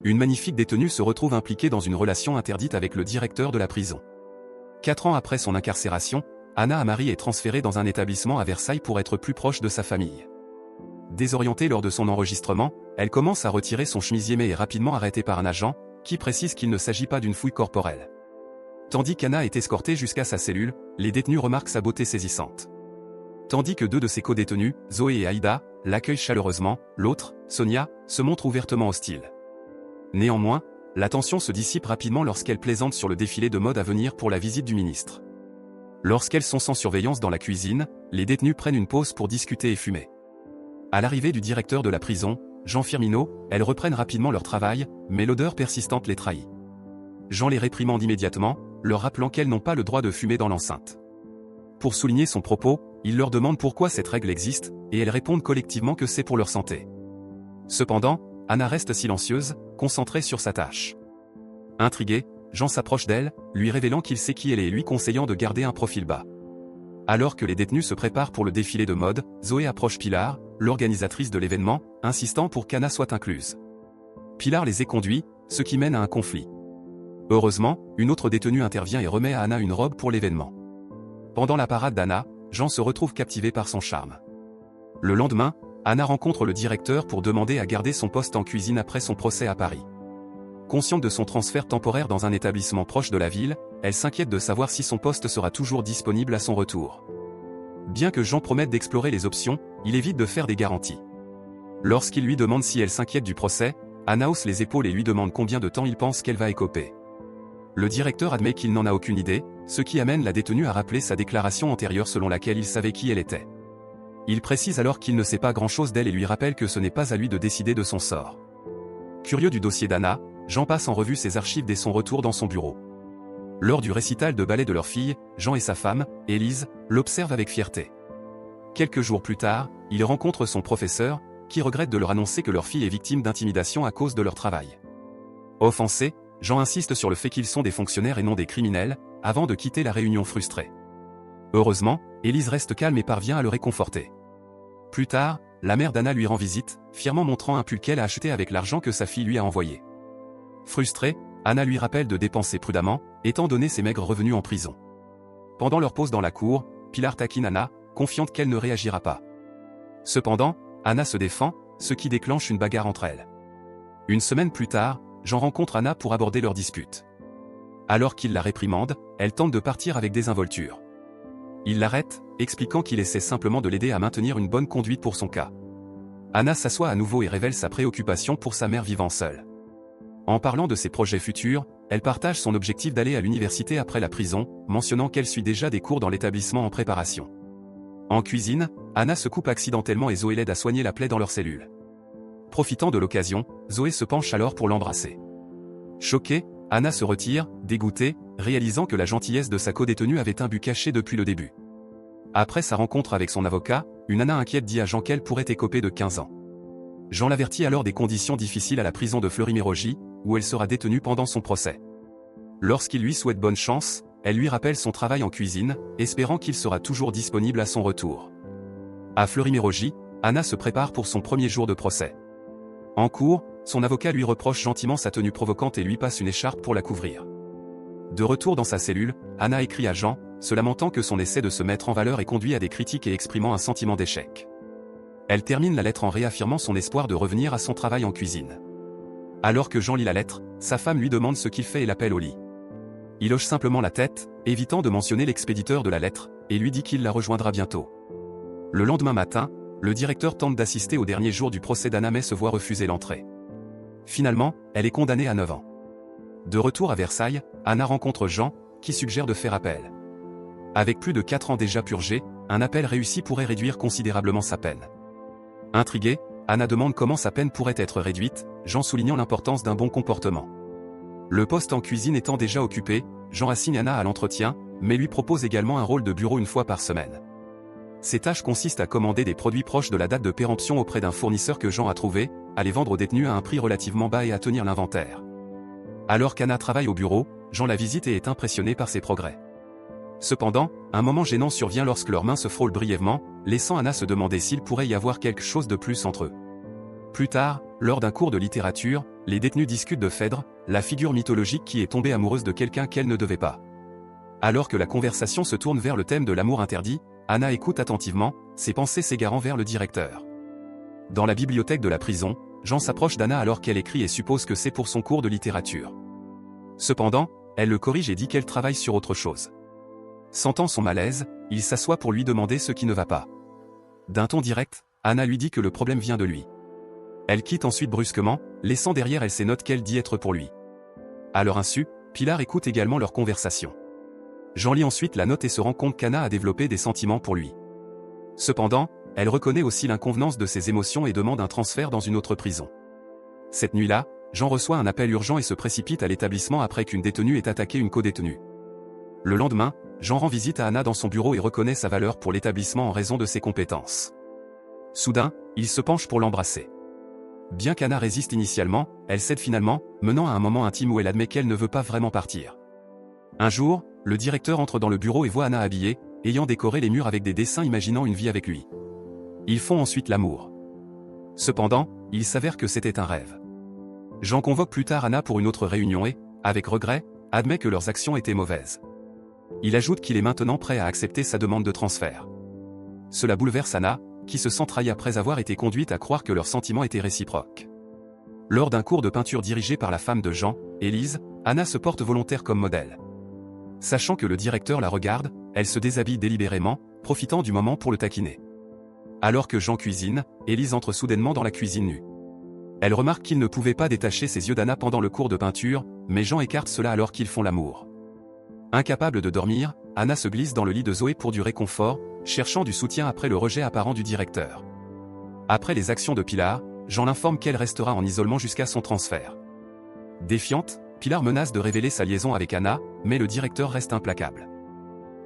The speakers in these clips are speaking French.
une magnifique détenue se retrouve impliquée dans une relation interdite avec le directeur de la prison. 4 ans après son incarcération, Anna Amari est transférée dans un établissement à Versailles pour être plus proche de sa famille. Désorientée lors de son enregistrement, elle commence à retirer son chemisier mais est rapidement arrêtée par un agent, qui précise qu'il ne s'agit pas d'une fouille corporelle. Tandis qu'Anna est escortée jusqu'à sa cellule, les détenus remarquent sa beauté saisissante. Tandis que 2 de ses co-détenus, Zoé et Aïda, l'accueillent chaleureusement, l'autre, Sonia, se montre ouvertement hostile. Néanmoins, la tension se dissipe rapidement lorsqu'elle plaisante sur le défilé de mode à venir pour la visite du ministre. Lorsqu'elles sont sans surveillance dans la cuisine, les détenus prennent une pause pour discuter et fumer. À l'arrivée du directeur de la prison, Jean Firmino, elles reprennent rapidement leur travail, mais l'odeur persistante les trahit. Jean les réprimande immédiatement, leur rappelant qu'elles n'ont pas le droit de fumer dans l'enceinte. Pour souligner son propos, il leur demande pourquoi cette règle existe, et elles répondent collectivement que c'est pour leur santé. Cependant, Anna reste silencieuse, concentrée sur sa tâche. Intrigué, Jean s'approche d'elle, lui révélant qu'il sait qui elle est et lui conseillant de garder un profil bas. Alors que les détenus se préparent pour le défilé de mode, Zoé approche Pilar, l'organisatrice de l'événement, insistant pour qu'Anna soit incluse. Pilar les éconduit, ce qui mène à un conflit. Heureusement, une autre détenue intervient et remet à Anna une robe pour l'événement. Pendant la parade d'Anna, Jean se retrouve captivé par son charme. Le lendemain, Anna rencontre le directeur pour demander à garder son poste en cuisine après son procès à Paris. Consciente de son transfert temporaire dans un établissement proche de la ville, elle s'inquiète de savoir si son poste sera toujours disponible à son retour. Bien que Jean promette d'explorer les options, il évite de faire des garanties. Lorsqu'il lui demande si elle s'inquiète du procès, Anna hausse les épaules et lui demande combien de temps il pense qu'elle va écoper. Le directeur admet qu'il n'en a aucune idée, ce qui amène la détenue à rappeler sa déclaration antérieure selon laquelle il savait qui elle était. Il précise alors qu'il ne sait pas grand-chose d'elle et lui rappelle que ce n'est pas à lui de décider de son sort. Curieux du dossier d'Anna, Jean passe en revue ses archives dès son retour dans son bureau. Lors du récital de ballet de leur fille, Jean et sa femme, Élise, l'observent avec fierté. Quelques jours plus tard, il rencontre son professeur, qui regrette de leur annoncer que leur fille est victime d'intimidation à cause de leur travail. Offensé, Jean insiste sur le fait qu'ils sont des fonctionnaires et non des criminels, avant de quitter la réunion frustrée. Heureusement, Élise reste calme et parvient à le réconforter. Plus tard, la mère d'Anna lui rend visite, fièrement montrant un pull qu'elle a acheté avec l'argent que sa fille lui a envoyé. Frustrée, Anna lui rappelle de dépenser prudemment, étant donné ses maigres revenus en prison. Pendant leur pause dans la cour, Pilar taquine Anna, confiante qu'elle ne réagira pas. Cependant, Anna se défend, ce qui déclenche une bagarre entre elles. Une semaine plus tard, Jean rencontre Anna pour aborder leur dispute. Alors qu'il la réprimande, elle tente de partir avec désinvolture. Il l'arrête, expliquant qu'il essaie simplement de l'aider à maintenir une bonne conduite pour son cas. Anna s'assoit à nouveau et révèle sa préoccupation pour sa mère vivant seule. En parlant de ses projets futurs, elle partage son objectif d'aller à l'université après la prison, mentionnant qu'elle suit déjà des cours dans l'établissement en préparation. En cuisine, Anna se coupe accidentellement et Zoé l'aide à soigner la plaie dans leur cellule. Profitant de l'occasion, Zoé se penche alors pour l'embrasser. Choquée, Anna se retire, dégoûtée, réalisant que la gentillesse de sa co-détenue avait un but caché depuis le début. Après sa rencontre avec son avocat, une Anna inquiète dit à Jean qu'elle pourrait écoper de 15 ans. Jean l'avertit alors des conditions difficiles à la prison de Fleury-Mérogis, où elle sera détenue pendant son procès. Lorsqu'il lui souhaite bonne chance, elle lui rappelle son travail en cuisine, espérant qu'il sera toujours disponible à son retour. À Fleury-Mérogis, Anna se prépare pour son premier jour de procès. En cours, son avocat lui reproche gentiment sa tenue provocante et lui passe une écharpe pour la couvrir. De retour dans sa cellule, Anna écrit à Jean, se lamentant que son essai de se mettre en valeur est conduit à des critiques et exprimant un sentiment d'échec. Elle termine la lettre en réaffirmant son espoir de revenir à son travail en cuisine. Alors que Jean lit la lettre, sa femme lui demande ce qu'il fait et l'appelle au lit. Il hoche simplement la tête, évitant de mentionner l'expéditeur de la lettre, et lui dit qu'il la rejoindra bientôt. Le lendemain matin, le directeur tente d'assister au dernier jour du procès d'Anna mais se voit refuser l'entrée. Finalement, elle est condamnée à 9 ans. De retour à Versailles, Anna rencontre Jean, qui suggère de faire appel. Avec plus de 4 ans déjà purgés, un appel réussi pourrait réduire considérablement sa peine. Intriguée, Anna demande comment sa peine pourrait être réduite, Jean soulignant l'importance d'un bon comportement. Le poste en cuisine étant déjà occupé, Jean assigne Anna à l'entretien, mais lui propose également un rôle de bureau une fois par semaine. Ces tâches consistent à commander des produits proches de la date de péremption auprès d'un fournisseur que Jean a trouvé, à les vendre aux détenus à un prix relativement bas et à tenir l'inventaire. Alors qu'Anna travaille au bureau, Jean la visite et est impressionné par ses progrès. Cependant, un moment gênant survient lorsque leurs mains se frôlent brièvement, laissant Anna se demander s'il pourrait y avoir quelque chose de plus entre eux. Plus tard, lors d'un cours de littérature, les détenus discutent de Phèdre, la figure mythologique qui est tombée amoureuse de quelqu'un qu'elle ne devait pas. Alors que la conversation se tourne vers le thème de l'amour interdit, Anna écoute attentivement, ses pensées s'égarant vers le directeur. Dans la bibliothèque de la prison, Jean s'approche d'Anna alors qu'elle écrit et suppose que c'est pour son cours de littérature. Cependant, elle le corrige et dit qu'elle travaille sur autre chose. Sentant son malaise, il s'assoit pour lui demander ce qui ne va pas. D'un ton direct, Anna lui dit que le problème vient de lui. Elle quitte ensuite brusquement, laissant derrière elle ces notes qu'elle dit être pour lui. À leur insu, Pilar écoute également leur conversation. Jean lit ensuite la note et se rend compte qu'Anna a développé des sentiments pour lui. Cependant, elle reconnaît aussi l'inconvenance de ses émotions et demande un transfert dans une autre prison. Cette nuit-là, Jean reçoit un appel urgent et se précipite à l'établissement après qu'une détenue ait attaqué une codétenue. Le lendemain, Jean rend visite à Anna dans son bureau et reconnaît sa valeur pour l'établissement en raison de ses compétences. Soudain, il se penche pour l'embrasser. Bien qu'Anna résiste initialement, elle cède finalement, menant à un moment intime où elle admet qu'elle ne veut pas vraiment partir. Un jour, le directeur entre dans le bureau et voit Anna habillée, ayant décoré les murs avec des dessins imaginant une vie avec lui. Ils font ensuite l'amour. Cependant, il s'avère que c'était un rêve. Jean convoque plus tard Anna pour une autre réunion et, avec regret, admet que leurs actions étaient mauvaises. Il ajoute qu'il est maintenant prêt à accepter sa demande de transfert. Cela bouleverse Anna, qui se sent trahie après avoir été conduite à croire que leurs sentiments étaient réciproques. Lors d'un cours de peinture dirigé par la femme de Jean, Élise, Anna se porte volontaire comme modèle. Sachant que le directeur la regarde, elle se déshabille délibérément, profitant du moment pour le taquiner. Alors que Jean cuisine, Élise entre soudainement dans la cuisine nue. Elle remarque qu'il ne pouvait pas détacher ses yeux d'Anna pendant le cours de peinture, mais Jean écarte cela alors qu'ils font l'amour. Incapable de dormir, Anna se glisse dans le lit de Zoé pour du réconfort, cherchant du soutien après le rejet apparent du directeur. Après les actions de Pilar, Jean l'informe qu'elle restera en isolement jusqu'à son transfert. Défiante, Pilar menace de révéler sa liaison avec Anna, mais le directeur reste implacable.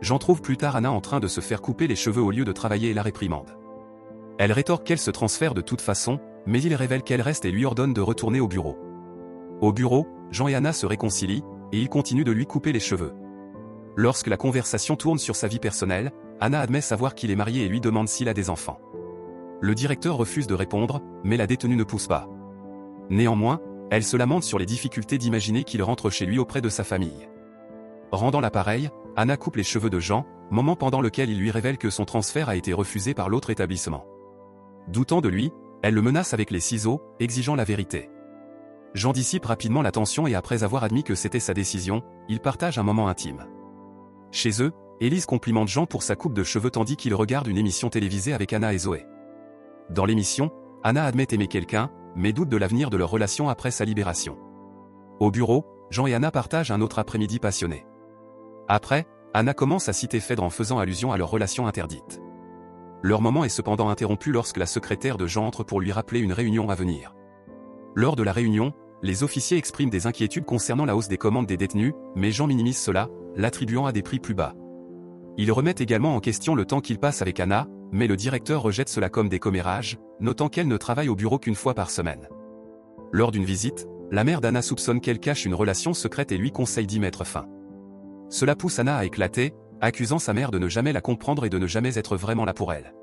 Jean trouve plus tard Anna en train de se faire couper les cheveux au lieu de travailler et la réprimande. Elle rétorque qu'elle se transfère de toute façon, mais il révèle qu'elle reste et lui ordonne de retourner au bureau. Au bureau, Jean et Anna se réconcilient, et il continue de lui couper les cheveux. Lorsque la conversation tourne sur sa vie personnelle, Anna admet savoir qu'il est marié et lui demande s'il a des enfants. Le directeur refuse de répondre, mais la détenue ne pousse pas. Néanmoins, elle se lamente sur les difficultés d'imaginer qu'il rentre chez lui auprès de sa famille. Rendant l'appareil, Anna coupe les cheveux de Jean, moment pendant lequel il lui révèle que son transfert a été refusé par l'autre établissement. Doutant de lui, elle le menace avec les ciseaux, exigeant la vérité. Jean dissipe rapidement la tension et après avoir admis que c'était sa décision, ils partagent un moment intime. Chez eux, Élise complimente Jean pour sa coupe de cheveux tandis qu'il regarde une émission télévisée avec Anna et Zoé. Dans l'émission, Anna admet aimer quelqu'un, mais doute de l'avenir de leur relation après sa libération. Au bureau, Jean et Anna partagent un autre après-midi passionné. Après, Anna commence à citer Phèdre en faisant allusion à leur relation interdite. Leur moment est cependant interrompu lorsque la secrétaire de Jean entre pour lui rappeler une réunion à venir. Lors de la réunion, les officiers expriment des inquiétudes concernant la hausse des commandes des détenus, mais Jean minimise cela, l'attribuant à des prix plus bas. Ils remettent également en question le temps qu'il passe avec Anna, mais le directeur rejette cela comme des commérages, notant qu'elle ne travaille au bureau qu'une fois par semaine. Lors d'une visite, la mère d'Anna soupçonne qu'elle cache une relation secrète et lui conseille d'y mettre fin. Cela pousse Anna à éclater, accusant sa mère de ne jamais la comprendre et de ne jamais être vraiment là pour elle.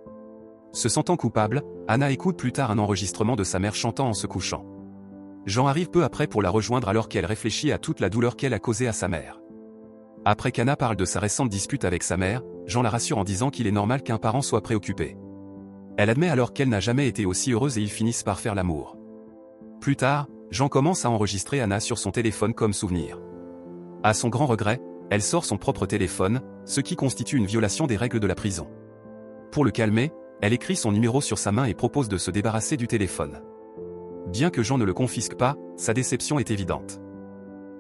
Se sentant coupable, Anna écoute plus tard un enregistrement de sa mère chantant en se couchant. Jean arrive peu après pour la rejoindre alors qu'elle réfléchit à toute la douleur qu'elle a causée à sa mère. Après qu'Anna parle de sa récente dispute avec sa mère, Jean la rassure en disant qu'il est normal qu'un parent soit préoccupé. Elle admet alors qu'elle n'a jamais été aussi heureuse et ils finissent par faire l'amour. Plus tard, Jean commence à enregistrer Anna sur son téléphone comme souvenir. À son grand regret, elle sort son propre téléphone, ce qui constitue une violation des règles de la prison. Pour le calmer, elle écrit son numéro sur sa main et propose de se débarrasser du téléphone. Bien que Jean ne le confisque pas, sa déception est évidente.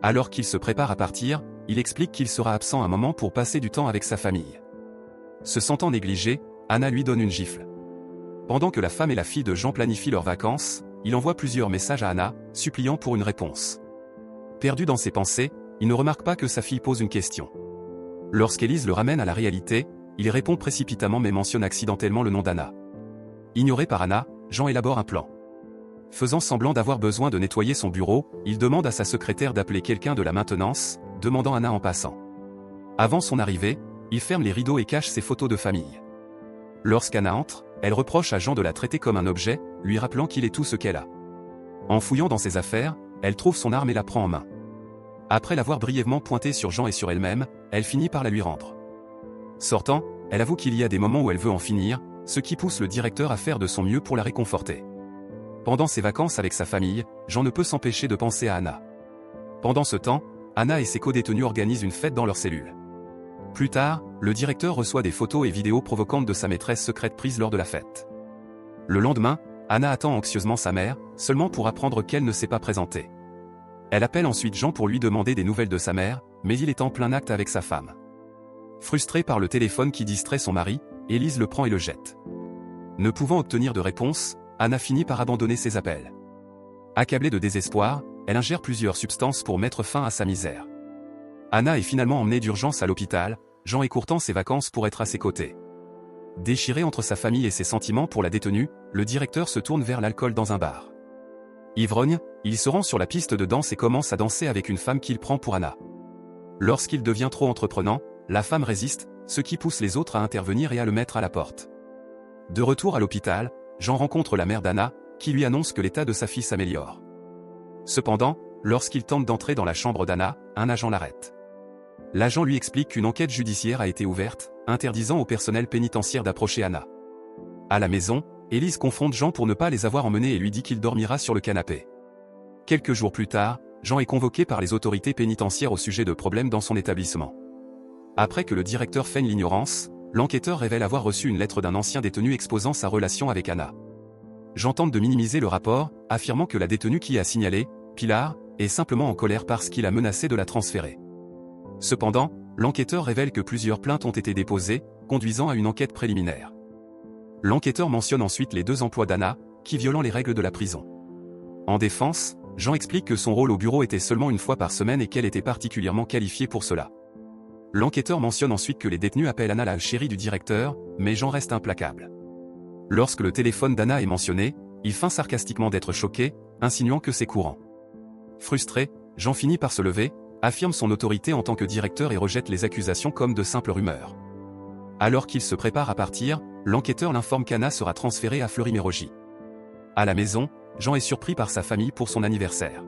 Alors qu'il se prépare à partir, il explique qu'il sera absent un moment pour passer du temps avec sa famille. Se sentant négligée, Anna lui donne une gifle. Pendant que la femme et la fille de Jean planifient leurs vacances, il envoie plusieurs messages à Anna, suppliant pour une réponse. Perdu dans ses pensées, il ne remarque pas que sa fille pose une question. Lorsqu'Élise le ramène à la réalité, il répond précipitamment mais mentionne accidentellement le nom d'Anna. Ignoré par Anna, Jean élabore un plan. Faisant semblant d'avoir besoin de nettoyer son bureau, il demande à sa secrétaire d'appeler quelqu'un de la maintenance, demandant Anna en passant. Avant son arrivée, il ferme les rideaux et cache ses photos de famille. Lorsqu'Anna entre, elle reproche à Jean de la traiter comme un objet, lui rappelant qu'il est tout ce qu'elle a. En fouillant dans ses affaires, elle trouve son arme et la prend en main. Après l'avoir brièvement pointée sur Jean et sur elle-même, elle finit par la lui rendre. Sortant, elle avoue qu'il y a des moments où elle veut en finir, ce qui pousse le directeur à faire de son mieux pour la réconforter. Pendant ses vacances avec sa famille, Jean ne peut s'empêcher de penser à Anna. Pendant ce temps, Anna et ses co-détenus organisent une fête dans leur cellule. Plus tard, le directeur reçoit des photos et vidéos provocantes de sa maîtresse secrète prise lors de la fête. Le lendemain, Anna attend anxieusement sa mère, seulement pour apprendre qu'elle ne s'est pas présentée. Elle appelle ensuite Jean pour lui demander des nouvelles de sa mère, mais il est en plein acte avec sa femme. Frustrée par le téléphone qui distrait son mari, Élise le prend et le jette. Ne pouvant obtenir de réponse, Anna finit par abandonner ses appels. Accablée de désespoir, elle ingère plusieurs substances pour mettre fin à sa misère. Anna est finalement emmenée d'urgence à l'hôpital, Jean écourtant ses vacances pour être à ses côtés. Déchiré entre sa famille et ses sentiments pour la détenue, le directeur se tourne vers l'alcool dans un bar. Ivrogne, il se rend sur la piste de danse et commence à danser avec une femme qu'il prend pour Anna. Lorsqu'il devient trop entreprenant, la femme résiste, ce qui pousse les autres à intervenir et à le mettre à la porte. De retour à l'hôpital, Jean rencontre la mère d'Anna, qui lui annonce que l'état de sa fille s'améliore. Cependant, lorsqu'il tente d'entrer dans la chambre d'Anna, un agent l'arrête. L'agent lui explique qu'une enquête judiciaire a été ouverte, interdisant au personnel pénitentiaire d'approcher Anna. À la maison, Élise confronte Jean pour ne pas les avoir emmenés et lui dit qu'il dormira sur le canapé. Quelques jours plus tard, Jean est convoqué par les autorités pénitentiaires au sujet de problèmes dans son établissement. Après que le directeur feigne l'ignorance, l'enquêteur révèle avoir reçu une lettre d'un ancien détenu exposant sa relation avec Anna. Jean tente de minimiser le rapport, affirmant que la détenue qui a signalé, Pilar, est simplement en colère parce qu'il a menacé de la transférer. Cependant, l'enquêteur révèle que plusieurs plaintes ont été déposées, conduisant à une enquête préliminaire. L'enquêteur mentionne ensuite les 2 emplois d'Anna, qui violant les règles de la prison. En défense, Jean explique que son rôle au bureau était seulement une fois par semaine et qu'elle était particulièrement qualifiée pour cela. L'enquêteur mentionne ensuite que les détenus appellent Anna la chérie du directeur, mais Jean reste implacable. Lorsque le téléphone d'Anna est mentionné, il feint sarcastiquement d'être choqué, insinuant que c'est courant. Frustré, Jean finit par se lever, affirme son autorité en tant que directeur et rejette les accusations comme de simples rumeurs. Alors qu'il se prépare à partir, l'enquêteur l'informe qu'Anna sera transférée à Fleury-Mérogis. À la maison, Jean est surpris par sa famille pour son anniversaire.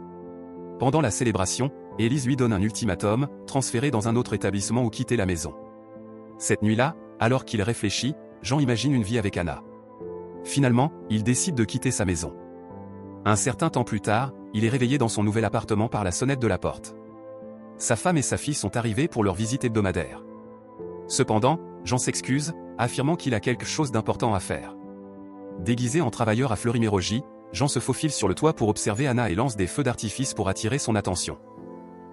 Pendant la célébration, Élise lui donne un ultimatum, transférer dans un autre établissement ou quitter la maison. Cette nuit-là, alors qu'il réfléchit, Jean imagine une vie avec Anna. Finalement, il décide de quitter sa maison. Un certain temps plus tard, il est réveillé dans son nouvel appartement par la sonnette de la porte. Sa femme et sa fille sont arrivées pour leur visite hebdomadaire. Cependant, Jean s'excuse, affirmant qu'il a quelque chose d'important à faire. Déguisé en travailleur à Fleury-Mérogis, Jean se faufile sur le toit pour observer Anna et lance des feux d'artifice pour attirer son attention.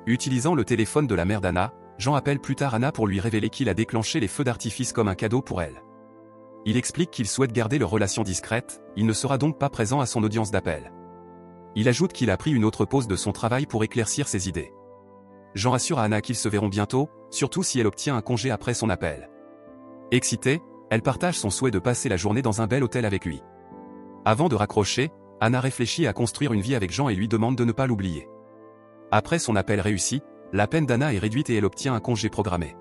Utilisant le téléphone de la mère d'Anna, Jean appelle plus tard Anna pour lui révéler qu'il a déclenché les feux d'artifice comme un cadeau pour elle. Il explique qu'il souhaite garder leur relation discrète, il ne sera donc pas présent à son audience d'appel. Il ajoute qu'il a pris une autre pause de son travail pour éclaircir ses idées. Jean rassure à Anna qu'ils se verront bientôt, surtout si elle obtient un congé après son appel. Excitée, elle partage son souhait de passer la journée dans un bel hôtel avec lui. Avant de raccrocher, Anna réfléchit à construire une vie avec Jean et lui demande de ne pas l'oublier. Après son appel réussi, la peine d'Anna est réduite et elle obtient un congé programmé.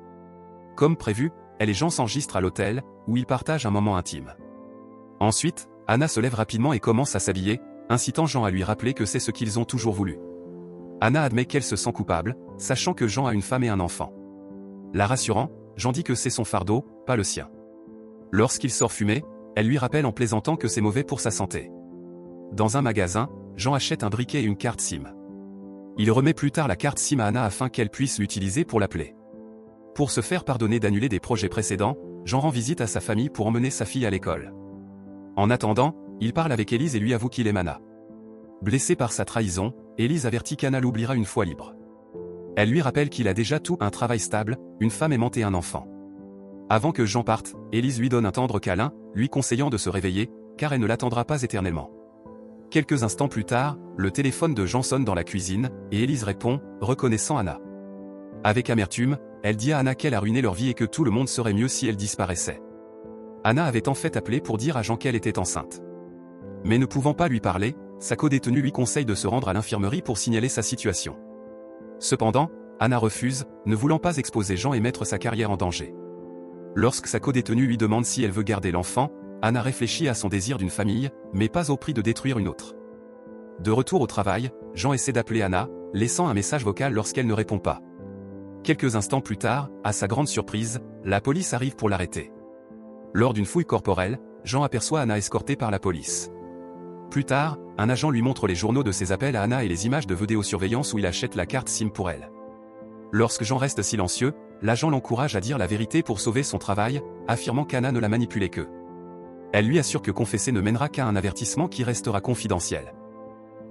Comme prévu, elle et Jean s'enregistrent à l'hôtel, où ils partagent un moment intime. Ensuite, Anna se lève rapidement et commence à s'habiller, incitant Jean à lui rappeler que c'est ce qu'ils ont toujours voulu. Anna admet qu'elle se sent coupable, sachant que Jean a une femme et un enfant. La rassurant, Jean dit que c'est son fardeau, pas le sien. Lorsqu'il sort fumer, elle lui rappelle en plaisantant que c'est mauvais pour sa santé. Dans un magasin, Jean achète un briquet et une carte SIM. Il remet plus tard la carte SIM à Anna afin qu'elle puisse l'utiliser pour l'appeler. Pour se faire pardonner d'annuler des projets précédents, Jean rend visite à sa famille pour emmener sa fille à l'école. En attendant, il parle avec Élise et lui avoue qu'il aime Anna. Blessée par sa trahison, Élise avertit qu'Anna l'oubliera une fois libre. Elle lui rappelle qu'il a déjà tout, un travail stable, une femme aimante et un enfant. Avant que Jean parte, Élise lui donne un tendre câlin, lui conseillant de se réveiller, car elle ne l'attendra pas éternellement. Quelques instants plus tard, le téléphone de Jean sonne dans la cuisine, et Élise répond, reconnaissant Anna. Avec amertume, elle dit à Anna qu'elle a ruiné leur vie et que tout le monde serait mieux si elle disparaissait. Anna avait en fait appelé pour dire à Jean qu'elle était enceinte. Mais ne pouvant pas lui parler, sa co-détenue lui conseille de se rendre à l'infirmerie pour signaler sa situation. Cependant, Anna refuse, ne voulant pas exposer Jean et mettre sa carrière en danger. Lorsque sa co-détenue lui demande si elle veut garder l'enfant, Anna réfléchit à son désir d'une famille, mais pas au prix de détruire une autre. De retour au travail, Jean essaie d'appeler Anna, laissant un message vocal lorsqu'elle ne répond pas. Quelques instants plus tard, à sa grande surprise, la police arrive pour l'arrêter. Lors d'une fouille corporelle, Jean aperçoit Anna escortée par la police. Plus tard, un agent lui montre les journaux de ses appels à Anna et les images de vidéosurveillance où il achète la carte SIM pour elle. Lorsque Jean reste silencieux, l'agent l'encourage à dire la vérité pour sauver son travail, affirmant qu'Anna ne l'a manipulé que. Elle lui assure que confesser ne mènera qu'à un avertissement qui restera confidentiel.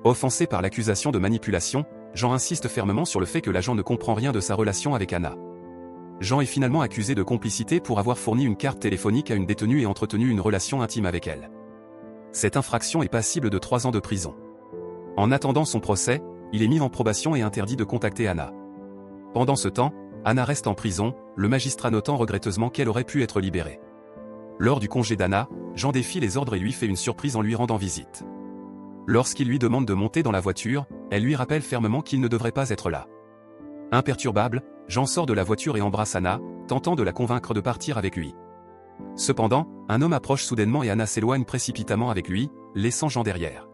Offensé par l'accusation de manipulation, Jean insiste fermement sur le fait que l'agent ne comprend rien de sa relation avec Anna. Jean est finalement accusé de complicité pour avoir fourni une carte téléphonique à une détenue et entretenu une relation intime avec elle. Cette infraction est passible de 3 ans de prison. En attendant son procès, il est mis en probation et interdit de contacter Anna. Pendant ce temps, Anna reste en prison, le magistrat notant regretteusement qu'elle aurait pu être libérée. Lors du congé d'Anna, Jean défie les ordres et lui fait une surprise en lui rendant visite. Lorsqu'il lui demande de monter dans la voiture, elle lui rappelle fermement qu'il ne devrait pas être là. Imperturbable, Jean sort de la voiture et embrasse Anna, tentant de la convaincre de partir avec lui. Cependant, un homme approche soudainement et Anna s'éloigne précipitamment avec lui, laissant Jean derrière.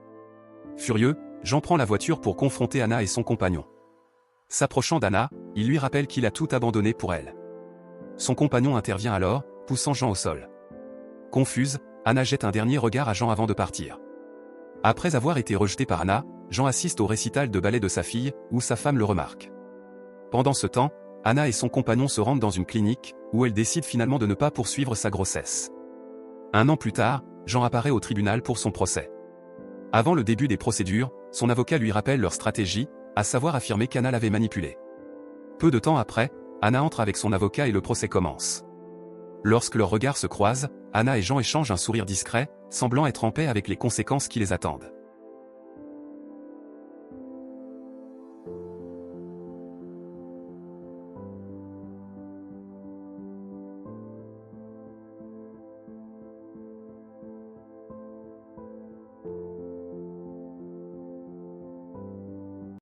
Furieux, Jean prend la voiture pour confronter Anna et son compagnon. S'approchant d'Anna, il lui rappelle qu'il a tout abandonné pour elle. Son compagnon intervient alors, poussant Jean au sol. Confuse, Anna jette un dernier regard à Jean avant de partir. Après avoir été rejeté par Anna, Jean assiste au récital de ballet de sa fille, où sa femme le remarque. Pendant ce temps, Anna et son compagnon se rendent dans une clinique, où elle décide finalement de ne pas poursuivre sa grossesse. 1 an plus tard, Jean apparaît au tribunal pour son procès. Avant le début des procédures, son avocat lui rappelle leur stratégie, à savoir affirmer qu'Anna l'avait manipulé. Peu de temps après, Anna entre avec son avocat et le procès commence. Lorsque leurs regards se croisent, Anna et Jean échangent un sourire discret, semblant être en paix avec les conséquences qui les attendent.